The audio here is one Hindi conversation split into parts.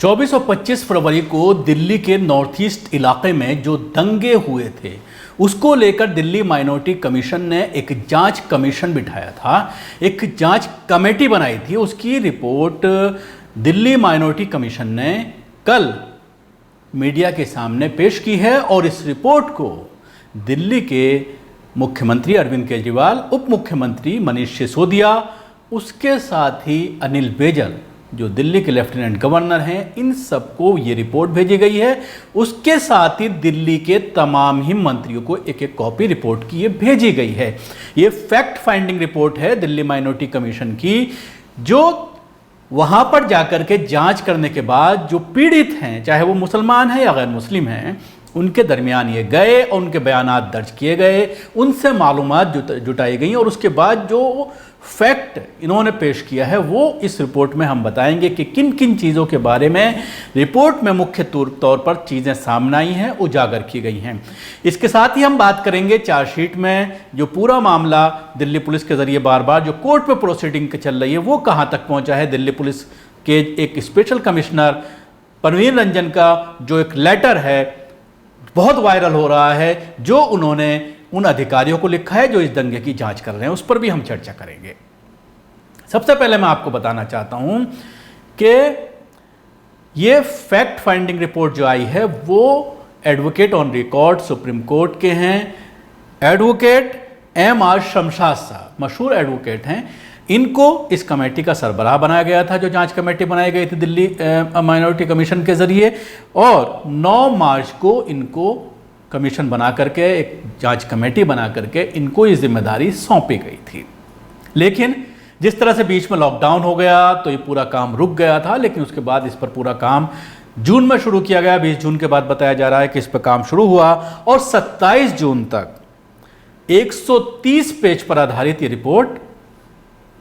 24 और 25 फरवरी को दिल्ली के नॉर्थ ईस्ट इलाके में जो दंगे हुए थे उसको लेकर दिल्ली माइनॉरिटी कमीशन ने एक जांच कमीशन बिठाया था, एक जांच कमेटी बनाई थी। उसकी रिपोर्ट दिल्ली माइनॉरिटी कमीशन ने कल मीडिया के सामने पेश की है और इस रिपोर्ट को दिल्ली के मुख्यमंत्री अरविंद केजरीवाल, उप मुख्यमंत्री मनीष सिसोदिया, उसके साथ ही अनिल बैजल जो दिल्ली के लेफ्टिनेंट गवर्नर हैं, इन सबको ये रिपोर्ट भेजी गई है। उसके साथ ही दिल्ली के तमाम ही मंत्रियों को एक एक कॉपी रिपोर्ट की ये भेजी गई है। ये फैक्ट फाइंडिंग रिपोर्ट है दिल्ली माइनॉरिटी कमीशन की, जो वहाँ पर जाकर के जांच करने के बाद जो पीड़ित हैं, चाहे वो मुसलमान हैं या गैर मुस्लिम हैं, उनके दरमियान ये गए और उनके बयानात दर्ज किए गए, उनसे मालूमात जुटाई गई और उसके बाद जो फैक्ट इन्होंने पेश किया है वो इस रिपोर्ट में हम बताएंगे कि किन किन चीज़ों के बारे में रिपोर्ट में मुख्य तौर पर चीज़ें सामने आई हैं, उजागर की गई हैं। इसके साथ ही हम बात करेंगे चार्जशीट में जो पूरा मामला दिल्ली पुलिस के ज़रिए बार बार जो कोर्ट में प्रोसीडिंग चल रही है वो कहाँ तक पहुँचा है। दिल्ली पुलिस के एक स्पेशल कमिश्नर परवीन रंजन का जो एक लेटर है बहुत वायरल हो रहा है, जो उन्होंने उन अधिकारियों को लिखा है जो इस दंगे की जांच कर रहे हैं, उस पर भी हम चर्चा करेंगे। सबसे पहले मैं आपको बताना चाहता हूं कि ये फैक्ट फाइंडिंग रिपोर्ट जो आई है वो advocate on record supreme court के हैं, एडवोकेट M.R. शमशाद साहब, मशहूर एडवोकेट हैं। इनको इस कमेटी का सरबराह बनाया गया था, जो जांच कमेटी बनाई गई थी दिल्ली माइनॉरिटी कमीशन के जरिए, और 9 मार्च को इनको कमीशन बना करके एक जांच कमेटी बना करके इनको ये जिम्मेदारी सौंपी गई थी। लेकिन जिस तरह से बीच में लॉकडाउन हो गया तो ये पूरा काम रुक गया था, लेकिन उसके बाद इस पर पूरा काम जून में शुरू किया गया। 20 जून के बाद बताया जा रहा है कि इस पर काम शुरू हुआ और 27 जून तक 130 पेज पर आधारित ये रिपोर्ट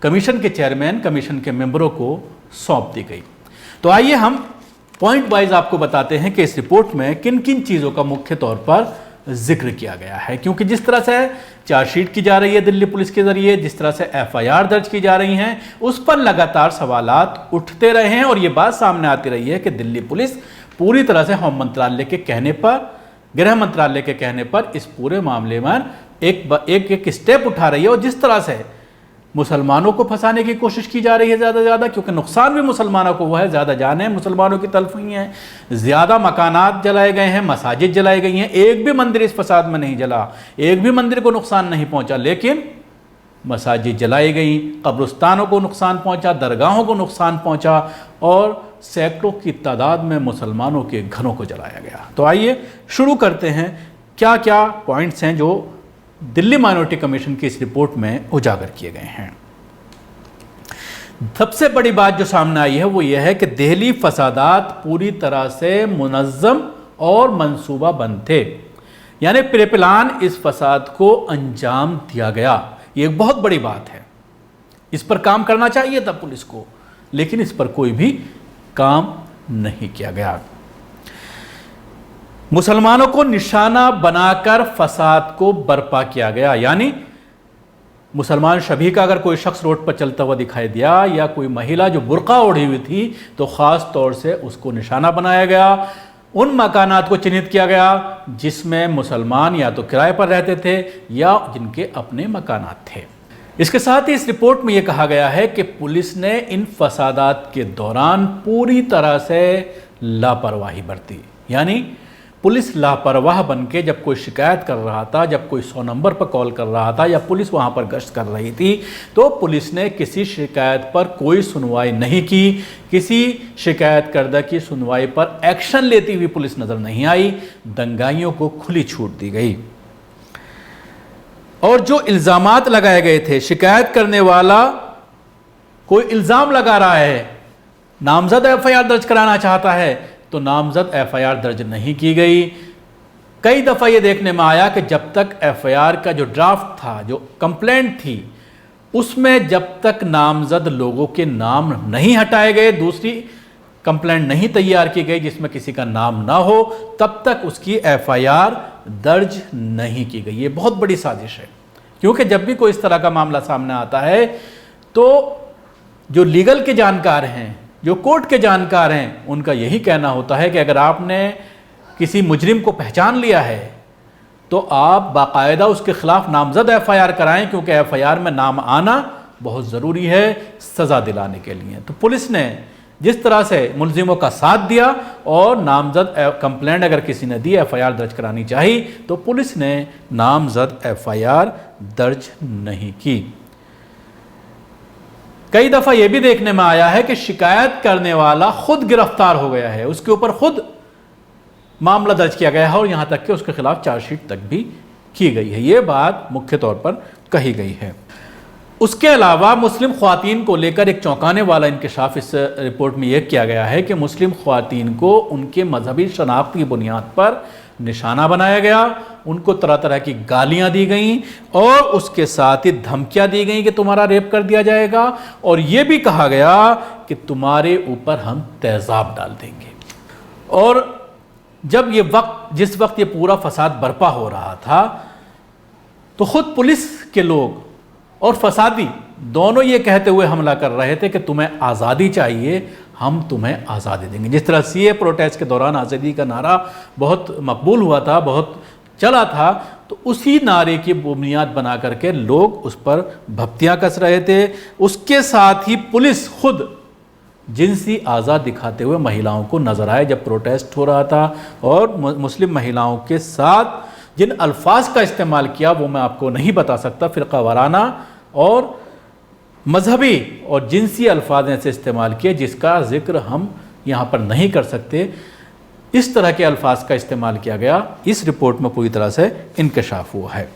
कमीशन के चेयरमैन, कमीशन के मेंबरों को सौंप दी गई। तो आइए हम पॉइंट वाइज आपको बताते हैं कि इस रिपोर्ट में किन किन चीज़ों का मुख्य तौर पर जिक्र किया गया है, क्योंकि जिस तरह से चार्जशीट की जा रही है दिल्ली पुलिस के जरिए, जिस तरह से FIR दर्ज की जा रही हैं, उस पर लगातार सवालात उठते रहे हैं और ये बात सामने आती रही है कि दिल्ली पुलिस पूरी तरह से होम मंत्रालय के कहने पर, गृह मंत्रालय के कहने पर इस पूरे मामले में एक स्टेप उठा रही है और जिस तरह से मुसलमानों को फंसाने की कोशिश की जा रही है ज़्यादा से ज़्यादा, क्योंकि नुकसान भी मुसलमानों को हुआ है, ज़्यादा जानें मुसलमानों की तलफ हुई हैं, ज़्यादा मकानात जलाए गए हैं, मसाजिद जलाई गई हैं, एक भी मंदिर इस फसाद में नहीं जला, एक भी मंदिर को नुकसान नहीं पहुंचा, लेकिन मसाजिद जलाई गई, कब्रिस्तानों को नुकसान पहुंचा, दरगाहों को नुकसान पहुंचा और सैकड़ों की तादाद में मुसलमानों के घरों को जलाया गया। तो आइए शुरू करते हैं, क्या क्या पॉइंट्स हैं जो दिल्ली माइनॉरिटी कमीशन की इस रिपोर्ट में उजागर किए गए हैं। सबसे बड़ी बात जो सामने आई है वो यह है कि दिल्ली फसादात पूरी तरह से मुनज़्ज़म और मंसूबाबंद थे, यानी प्री-प्लान इस फसाद को अंजाम दिया गया। ये एक बहुत बड़ी बात है, इस पर काम करना चाहिए था पुलिस को, लेकिन इस पर कोई भी काम नहीं किया गया। मुसलमानों को निशाना बनाकर फसाद को बर्पा किया गया, यानी मुसलमान शबी का अगर कोई शख्स रोड पर चलता हुआ दिखाई दिया या कोई महिला जो बुर्का ओढ़ी हुई थी तो ख़ास तौर से उसको निशाना बनाया गया। उन मकानात को चिन्हित किया गया जिसमें मुसलमान या तो किराए पर रहते थे या जिनके अपने मकानात थे। इसके साथ ही इस रिपोर्ट में यह कहा गया है कि पुलिस ने इन फसादात के दौरान पूरी तरह से लापरवाही बरती, यानी पुलिस लापरवाह बनके जब कोई शिकायत कर रहा था, जब कोई 100 नंबर पर कॉल कर रहा था या पुलिस वहां पर गश्त कर रही थी, तो पुलिस ने किसी शिकायत पर कोई सुनवाई नहीं की, किसी शिकायत करदा की सुनवाई पर एक्शन लेती हुई पुलिस नजर नहीं आई। दंगाइयों को खुली छूट दी गई और जो इल्जामात लगाए गए थे, शिकायत करने वाला कोई इल्जाम लगा रहा है, नामजद FIR दर्ज कराना चाहता है तो नामजद FIR दर्ज नहीं की गई। कई दफ़ा ये देखने में आया कि जब तक FIR का जो ड्राफ्ट था, जो कंप्लेंट थी, उसमें जब तक नामजद लोगों के नाम नहीं हटाए गए, दूसरी कंप्लेंट नहीं तैयार की गई जिसमें किसी का नाम ना हो, तब तक उसकी FIR दर्ज नहीं की गई। ये बहुत बड़ी साजिश है, क्योंकि जब भी कोई इस तरह का मामला सामने आता है तो जो लीगल के जानकार हैं जो कोर्ट के जानकार हैं उनका यही कहना होता है कि अगर आपने किसी मुजरिम को पहचान लिया है तो आप बाकायदा उसके खिलाफ नामजद एफआईआर कराएं, क्योंकि एफआईआर में नाम आना बहुत ज़रूरी है सज़ा दिलाने के लिए। तो पुलिस ने जिस तरह से मुलजिमों का साथ दिया और नामजद कंप्लेंट अगर किसी ने दी, एफआईआर दर्ज करानी चाहिए, तो पुलिस ने नामजद एफआईआर दर्ज नहीं की। कई दफ़ा यह भी देखने में आया है कि शिकायत करने वाला खुद गिरफ्तार हो गया है, उसके ऊपर खुद मामला दर्ज किया गया है और यहां तक कि उसके खिलाफ चार्जशीट तक भी की गई है। यह बात मुख्य तौर पर कही गई है। उसके अलावा मुस्लिम ख्वातीन को लेकर एक चौंकाने वाला इंकशाफ इस रिपोर्ट में यह किया गया है कि मुस्लिम ख्वातीन को उनके मजहबी शनाख्त की बुनियाद पर निशाना बनाया गया, उनको तरह तरह की गालियां दी गई और उसके साथ ही धमकियां दी गई कि तुम्हारा रेप कर दिया जाएगा, और यह भी कहा गया कि तुम्हारे ऊपर हम तेजाब डाल देंगे। और जब जिस वक्त ये पूरा फसाद बर्पा हो रहा था तो खुद पुलिस के लोग और फसादी दोनों ये कहते हुए हमला कर रहे थे कि तुम्हें आज़ादी चाहिए, हम तुम्हें आज़ादी देंगे। जिस तरह सीए प्रोटेस्ट के दौरान आज़ादी का नारा बहुत मकबूल हुआ था, बहुत चला था, तो उसी नारे की बुनियाद बना करके लोग उस पर भप्तियां कस रहे थे। उसके साथ ही पुलिस खुद जिनसी आज़ाद दिखाते हुए महिलाओं को नजर आए जब प्रोटेस्ट हो रहा था, और मुस्लिम महिलाओं के साथ जिन अल्फाज का इस्तेमाल किया वो मैं आपको नहीं बता सकता। फ़िरका वाराना और मजहबी और जिनसी अल्फाज ऐसे इस्तेमाल किए जिसका जिक्र हम यहाँ पर नहीं कर सकते। इस तरह के अल्फाज का इस्तेमाल किया गया, इस रिपोर्ट में पूरी तरह से इंकशाफ हुआ है।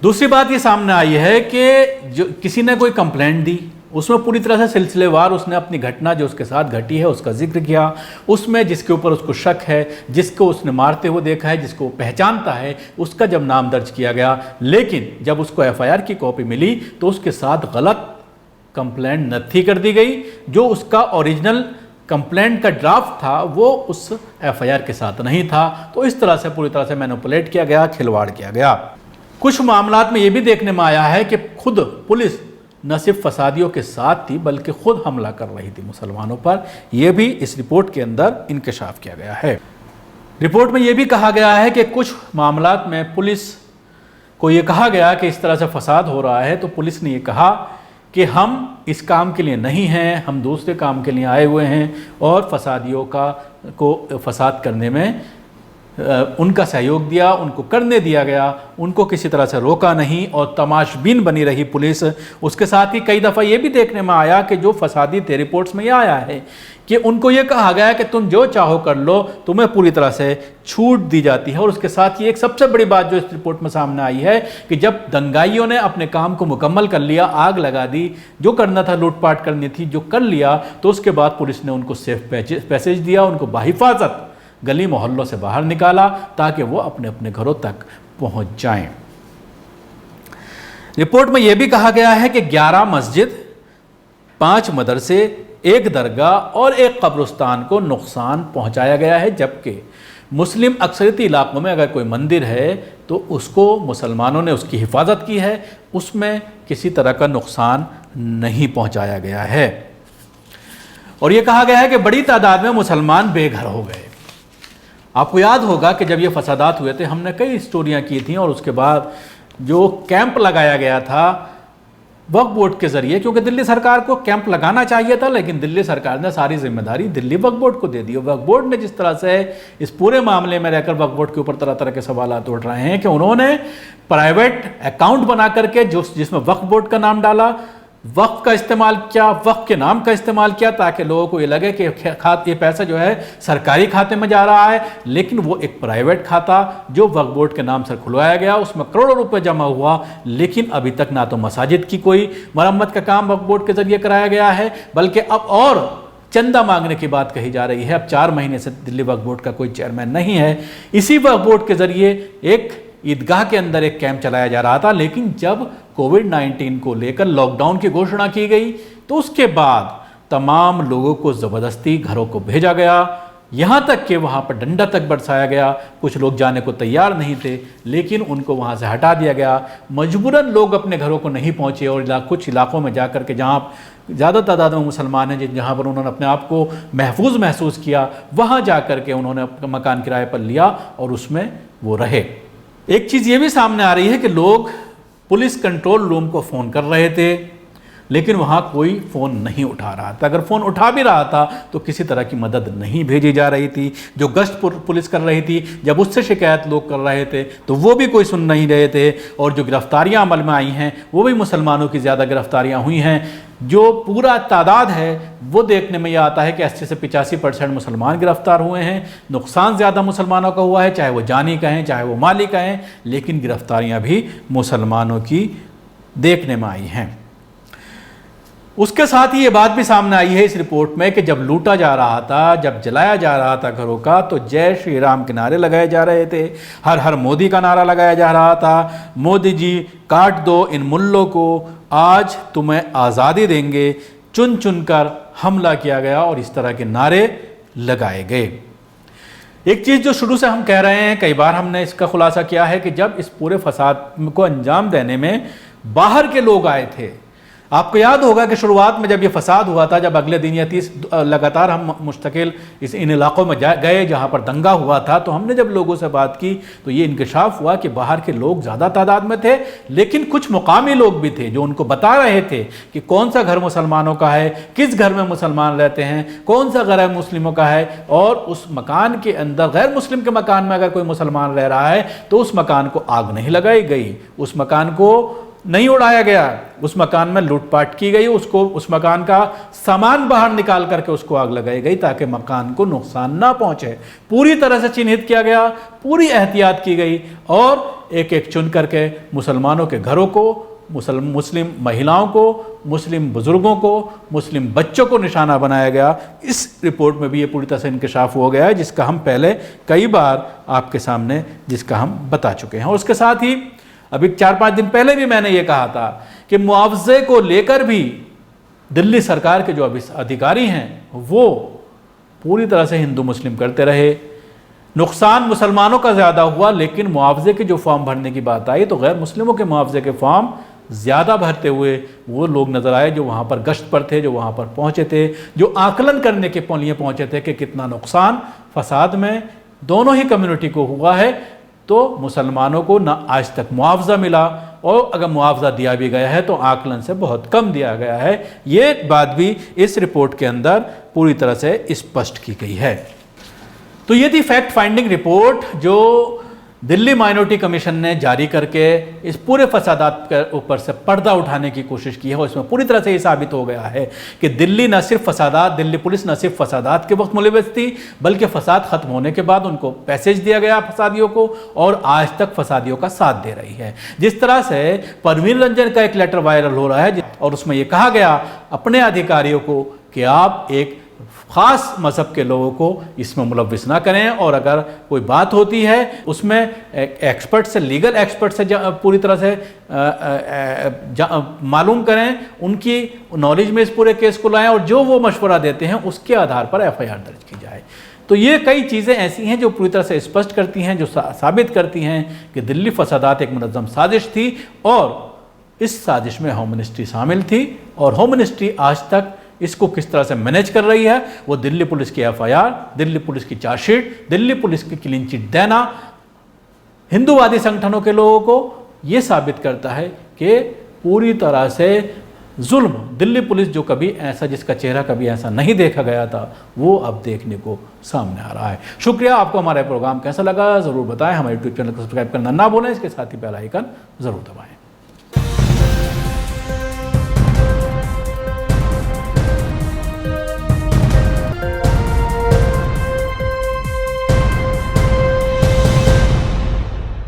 दूसरी बात ये सामने आई है कि जो किसी ने कोई कंप्लेंट दी उसमें पूरी तरह से सिलसिलेवार उसने अपनी घटना जो उसके साथ घटी है उसका जिक्र किया, उसमें जिसके ऊपर उसको शक है, जिसको उसने मारते हुए देखा है, जिसको पहचानता है, उसका जब नाम दर्ज किया गया, लेकिन जब उसको एफआईआर की कॉपी मिली तो उसके साथ गलत कंप्लेंट नत्थी कर दी गई। जो उसका ओरिजिनल कंप्लेंट का ड्राफ्ट था वो उस एफआईआर के साथ नहीं था। तो इस तरह से पूरी तरह से मैनिपुलेट किया गया, खिलवाड़ किया गया। कुछ मामलात में ये भी देखने में आया है कि खुद पुलिस न सिर्फ फसादियों के साथ थी बल्कि खुद हमला कर रही थी मुसलमानों पर। यह भी इस रिपोर्ट के अंदर इंकशाफ किया गया है। रिपोर्ट में यह भी कहा गया है कि कुछ मामलात में पुलिस को यह कहा गया कि इस तरह से फसाद हो रहा है तो पुलिस ने यह कहा कि हम इस काम के लिए नहीं हैं, हम दूसरे काम के लिए आए हुए हैं, और फसादियों को फसाद करने में उनका सहयोग दिया, उनको करने दिया गया, उनको किसी तरह से रोका नहीं और तमाशबीन बनी रही पुलिस। उसके साथ ही कई दफ़ा ये भी देखने में आया कि जो फसादी थे, रिपोर्ट्स में यह आया है कि उनको ये कहा गया कि तुम जो चाहो कर लो, तुम्हें पूरी तरह से छूट दी जाती है। और उसके साथ ही एक सबसे बड़ी बात जो इस रिपोर्ट में सामने आई है कि जब दंगाइयों ने अपने काम को मुकम्मल कर लिया, आग लगा दी, जो करना था लूटपाट करनी थी, जो कर लिया, तो उसके बाद पुलिस ने उनको सेफ पैसेज दिया, उनको बाहिफाजत गली मोहल्लों से बाहर निकाला ताकि वो अपने अपने घरों तक पहुंच जाएं। रिपोर्ट में यह भी कहा गया है कि 11 मस्जिद, 5 मदरसे, 1 दरगाह और 1 कब्रिस्तान को नुकसान पहुंचाया गया है, जबकि मुस्लिम अक्सरियती इलाकों में अगर कोई मंदिर है तो उसको मुसलमानों ने उसकी हिफाजत की है, उसमें किसी तरह का नुकसान नहीं पहुंचाया गया है। और यह कहा गया है कि बड़ी तादाद में मुसलमान बेघर हो गए। आपको याद होगा कि जब ये फसादात हुए थे हमने कई स्टोरियां की थी, और उसके बाद जो कैंप लगाया गया था वक्फ बोर्ड के ज़रिए, क्योंकि दिल्ली सरकार को कैंप लगाना चाहिए था, लेकिन दिल्ली सरकार ने सारी जिम्मेदारी दिल्ली वक्फ बोर्ड को दे दी। वक्फ बोर्ड ने जिस तरह से इस पूरे मामले में रहकर वक्फ बोर्ड के ऊपर तरह तरह के सवाल उठ रहे हैं कि उन्होंने प्राइवेट अकाउंट बना करके जिसमें वक्फ बोर्ड का नाम डाला, वक्फ का इस्तेमाल किया, वक्फ के नाम का इस्तेमाल किया, ताकि लोगों को ये लगे कि ये पैसा जो है सरकारी खाते में जा रहा है, लेकिन वो एक प्राइवेट खाता जो वक्फ बोर्ड के नाम से खुलवाया गया, उसमें करोड़ों रुपए जमा हुआ, लेकिन अभी तक ना तो मसाजिद की कोई मरम्मत का काम वक्फ बोर्ड के जरिए कराया गया है, बल्कि अब और चंदा मांगने की बात कही जा रही है। अब 4 महीने से दिल्ली वक्फ बोर्ड का कोई चेयरमैन नहीं है। इसी वक्फ बोर्ड के जरिए एक ईदगाह के अंदर एक कैंप चलाया जा रहा था, लेकिन जब कोविड-19 को लेकर लॉकडाउन की घोषणा की गई तो उसके बाद तमाम लोगों को ज़बरदस्ती घरों को भेजा गया, यहाँ तक कि वहाँ पर डंडा तक बरसाया गया। कुछ लोग जाने को तैयार नहीं थे, लेकिन उनको वहाँ से हटा दिया गया। मजबूरन लोग अपने घरों को नहीं पहुँचे और कुछ इलाकों में जा कर के जहाँ ज़्यादा तादाद में मुसलमान हैं, जहाँ पर उन्होंने अपने आप को महफूज महसूस किया, वहाँ जा कर के उन्होंने अपना मकान किराए पर लिया और उसमें वो रहे। एक चीज़ ये भी सामने आ रही है कि लोग पुलिस कंट्रोल रूम को फ़ोन कर रहे थे, लेकिन वहाँ कोई फ़ोन नहीं उठा रहा था। अगर फ़ोन उठा भी रहा था तो किसी तरह की मदद नहीं भेजी जा रही थी। जो गश्त पुलिस कर रही थी, जब उससे शिकायत लोग कर रहे थे तो वो भी कोई सुन नहीं रहे थे। और जो गिरफ्तारियाँ अमल में आई हैं वो भी मुसलमानों की ज़्यादा गिरफ्तारियाँ हुई हैं। जो पूरा तादाद है वो देखने में यह आता है कि 80 से 85% मुसलमान गिरफ्तार हुए हैं। नुकसान ज़्यादा मुसलमानों का हुआ है, चाहे वो जानी कहें चाहे वो माली कहें, लेकिन गिरफ्तारियाँ भी मुसलमानों की देखने में आई हैं। उसके साथ ही ये बात भी सामने आई है इस रिपोर्ट में कि जब लूटा जा रहा था, जब जलाया जा रहा था घरों का, तो जय श्री राम के नारे लगाए जा रहे थे, हर हर मोदी का नारा लगाया जा रहा था। मोदी जी काट दो इन मुल्लों को, आज तुम्हें आज़ादी देंगे, चुन चुन कर हमला किया गया और इस तरह के नारे लगाए गए। एक चीज़ जो शुरू से हम कह रहे हैं, कई बार हमने इसका खुलासा किया है कि जब इस पूरे फसाद को अंजाम देने में बाहर के लोग आए थे। आपको याद होगा कि शुरुआत में जब ये फसाद हुआ था, जब अगले दिन या 30 लगातार हम मुस्तकिल इन इलाकों में गए जहाँ पर दंगा हुआ था, तो हमने जब लोगों से बात की तो ये इंकशाफ हुआ कि बाहर के लोग ज़्यादा तादाद में थे, लेकिन कुछ मुकामी लोग भी थे जो उनको बता रहे थे कि कौन सा घर मुसलमानों का है, किस घर में मुसलमान रहते हैं, कौन सा घर है मुस्लिमों का है, और उस मकान के अंदर गैर मुस्लिम के मकान में अगर कोई मुसलमान रह रहा है तो उस मकान को आग नहीं लगाई गई, उस मकान को नहीं उड़ाया गया, उस मकान में लूटपाट की गई, उसको उस मकान का सामान बाहर निकाल करके उसको आग लगाई गई ताकि मकान को नुकसान ना पहुंचे। पूरी तरह से चिन्हित किया गया, पूरी एहतियात की गई और एक एक चुन करके मुसलमानों के घरों को, मुस्लिम महिलाओं को, मुस्लिम बुजुर्गों को, मुस्लिम बच्चों को निशाना बनाया गया। इस रिपोर्ट में भी ये पूरी तरह से इंकशाफ हो गया है, जिसका हम पहले कई बार आपके सामने हम बता चुके हैं। और उसके साथ ही अभी 4-5 दिन पहले भी मैंने ये कहा था कि मुआवजे को लेकर भी दिल्ली सरकार के जो अधिकारी हैं वो पूरी तरह से हिंदू मुस्लिम करते रहे। नुकसान मुसलमानों का ज़्यादा हुआ, लेकिन मुआवजे के जो फॉर्म भरने की बात आई तो गैर मुस्लिमों के मुआवजे के फॉर्म ज़्यादा भरते हुए वो लोग नज़र आए जो वहाँ पर गश्त पर थे, जो वहाँ पर पहुँचे थे, जो आकलन करने के लिए पहुँचे थे कि कितना नुकसान फसाद में दोनों ही कम्युनिटी को हुआ है। तो मुसलमानों को ना आज तक मुआवजा मिला, और अगर मुआवजा दिया भी गया है तो आकलन से बहुत कम दिया गया है। ये बात भी इस रिपोर्ट के अंदर पूरी तरह से स्पष्ट की गई है। तो ये थी फैक्ट फाइंडिंग रिपोर्ट जो दिल्ली माइनॉरिटी कमीशन ने जारी करके इस पूरे फसादात के ऊपर से पर्दा उठाने की कोशिश की है। और इसमें पूरी तरह से ये साबित हो गया है कि दिल्ली पुलिस न सिर्फ फसादात के वक्त मुलविस थी, बल्कि फसाद खत्म होने के बाद उनको पैसेज दिया गया फसादियों को, और आज तक फसादियों का साथ दे रही है। जिस तरह से परवीन रंजन का एक लेटर वायरल हो रहा है और उसमें यह कहा गया अपने अधिकारियों को कि आप एक ख़ास मज़हब के लोगों को इसमें मुलव्विस ना करें, और अगर कोई बात होती है उसमें एक्सपर्ट से, लीगल एक्सपर्ट से पूरी तरह से मालूम करें, उनकी नॉलेज में इस पूरे केस को लाएं, और जो वो मशवरा देते हैं उसके आधार पर FIR दर्ज की जाए। तो ये कई चीज़ें ऐसी हैं जो पूरी तरह से स्पष्ट करती हैं, जो साबित करती हैं कि दिल्ली फसादात एक मुनज़्ज़म साजिश थी, और इस साजिश में होम मिनिस्ट्री शामिल थी, और होम मिनिस्ट्री आज तक इसको किस तरह से मैनेज कर रही है वो दिल्ली पुलिस की FIR, दिल्ली पुलिस की चार्जशीट, दिल्ली पुलिस की क्लीन चिट देना हिंदूवादी संगठनों के लोगों को ये साबित करता है कि पूरी तरह से जुल्म दिल्ली पुलिस जो कभी ऐसा, जिसका चेहरा कभी ऐसा नहीं देखा गया था, वो अब देखने को सामने आ रहा है। शुक्रिया। आपको हमारा प्रोग्राम कैसा लगा ज़रूर बताएं। हमारे यूट्यूब चैनल को सब्सक्राइब करना ना भूलें, इसके साथ ही बेल आइकन ज़रूर दबाएं।